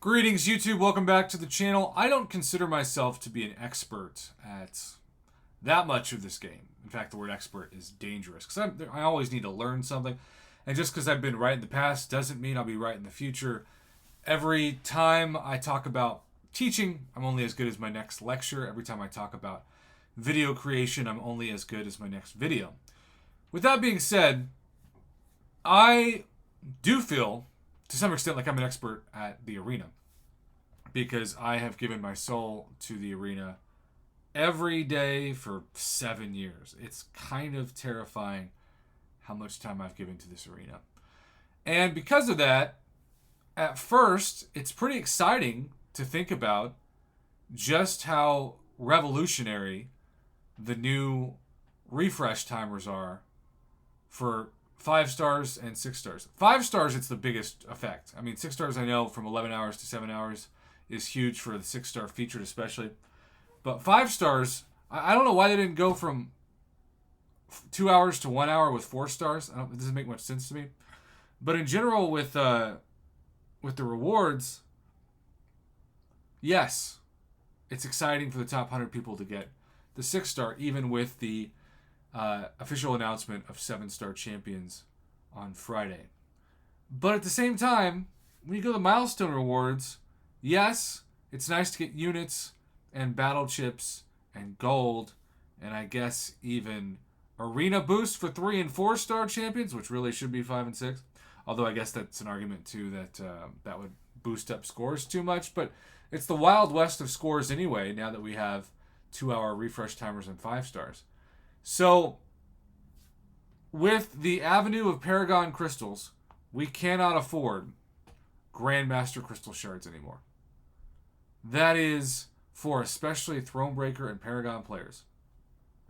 Greetings, YouTube. Welcome back to the channel. I don't consider myself to be an expert at that much of this game. In fact, the word expert is dangerous because I always need to learn something. And just because I've been right in the past doesn't mean I'll be right in the future. Every time I talk about teaching, I'm only as good as my next lecture. Every time I talk about video creation, I'm only as good as my next video. With that being said, I do feel to some extent like I'm an expert at the arena because I have given my soul to the arena every day for 7 years. It's kind of terrifying how much time I've given to this arena. And because of that, at first, it's pretty exciting to think about just how revolutionary the new refresh timers are for 5 stars and 6 stars. 5 stars, it's the biggest effect. I mean, 6 stars, I know from 11 hours to 7 hours is huge for the 6-star featured, especially. But 5 stars, I don't know why they didn't go from 2 hours to 1 hour with 4 stars. It doesn't make much sense to me. But in general, with the rewards, yes, it's exciting for the top 100 people to get the 6-star, even with the official announcement of 7-star champions on Friday. But at the same time, when you go to milestone rewards, yes, it's nice to get units and battle chips and gold, and I guess even arena boost for 3 and 4-star champions, which really should be 5 and 6. Although I guess that's an argument too that that would boost up scores too much. But it's the Wild West of scores anyway, now that we have 2-hour refresh timers and 5 stars. So, with the avenue of Paragon crystals, we cannot afford Grandmaster crystal shards anymore. That is for especially Thronebreaker and Paragon players.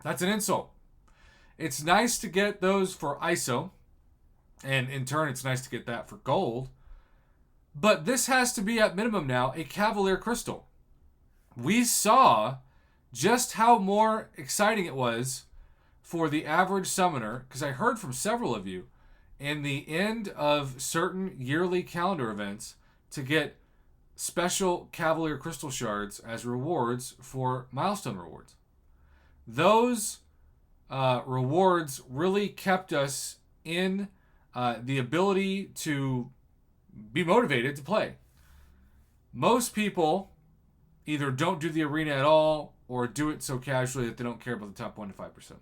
That's an insult. It's nice to get those for ISO, and in turn, it's nice to get that for gold. But this has to be at minimum now a Cavalier crystal. We saw just how more exciting it was for the average summoner, because I heard from several of you in the end of certain yearly calendar events to get special Cavalier crystal shards as rewards for milestone rewards. Those rewards really kept us in the ability to be motivated to play. Most people either don't do the arena at all or do it so casually that they don't care about the top 1 to 5%.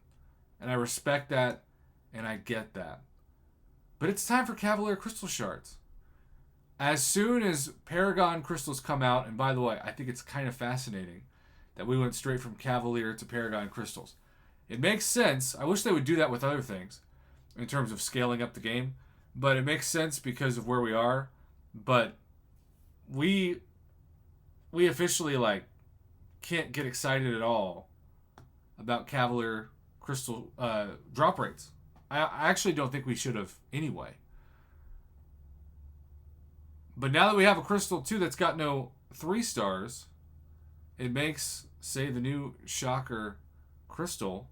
And I respect that, and I get that. But it's time for Cavalier Crystal Shards. As soon as Paragon Crystals come out, and by the way, I think it's kind of fascinating that we went straight from Cavalier to Paragon Crystals. It makes sense. I wish they would do that with other things in terms of scaling up the game, but it makes sense because of where we are. But we officially can't get excited at all about Cavalier crystal drop rates. I actually don't think we should have anyway. But now that we have a crystal too that's got no 3 stars, it makes, say, the new Shocker crystal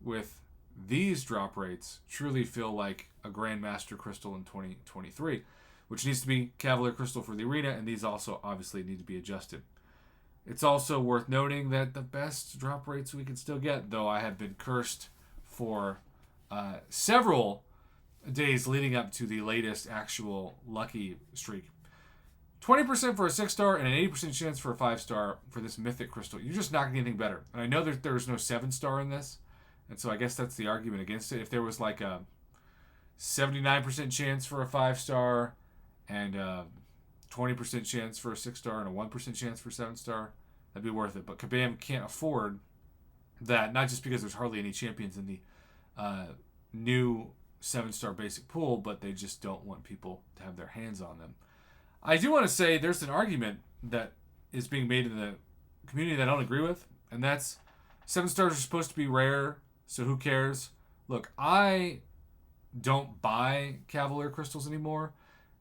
with these drop rates truly feel like a Grandmaster crystal in 2023, which needs to be Cavalier crystal for the arena, and these also obviously need to be adjusted. It's also worth noting that the best drop rates we can still get, though I have been cursed for several days leading up to the latest actual lucky streak. 20% for a 6-star and an 80% chance for a 5-star for this mythic crystal. You're just not going to get anything better. And I know that there's no 7-star in this, and so I guess that's the argument against it. If there was like a 79% chance for a 5-star and 20% chance for a 6-star and a 1% chance for a 7-star, that'd be worth it. But Kabam can't afford that, not just because there's hardly any champions in the new 7-star basic pool, but they just don't want people to have their hands on them. I do want to say there's an argument that is being made in the community that I don't agree with, and that's 7 stars are supposed to be rare, so who cares? Look, I don't buy Cavalier crystals anymore,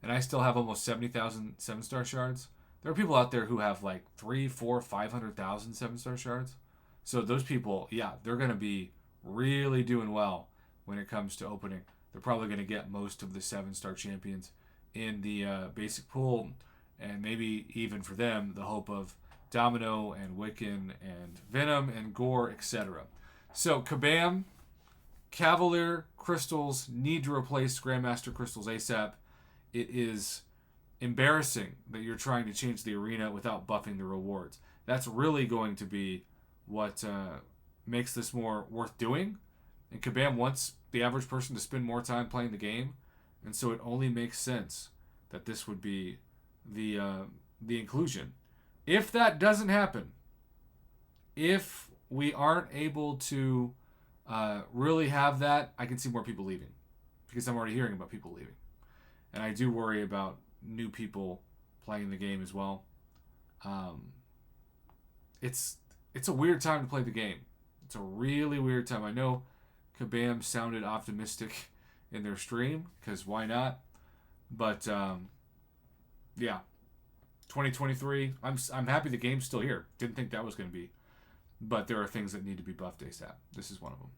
and I still have almost 70,000 7-star shards. There are people out there who have like 3, 4, 500,000 7-star shards. So those people, yeah, they're going to be really doing well when it comes to opening. They're probably going to get most of the 7-star champions in the basic pool, and maybe even for them, the hope of Domino and Wiccan and Venom and Gore, etc. So, Kabam, Cavalier Crystals need to replace Grandmaster Crystals ASAP. It is embarrassing that you're trying to change the arena without buffing the rewards. That's really going to be what makes this more worth doing. And Kabam wants the average person to spend more time playing the game, and so it only makes sense that this would be the inclusion. If that doesn't happen, if we aren't able to really have that, I can see more people leaving, because I'm already hearing about people leaving, and I do worry about new people playing the game as well. It's a weird time to play the game. It's a really weird time. I know Kabam sounded optimistic in their stream, because why not? But yeah, 2023. I'm happy the game's still here. Didn't think that was going to be, but there are things that need to be buffed ASAP. This is one of them.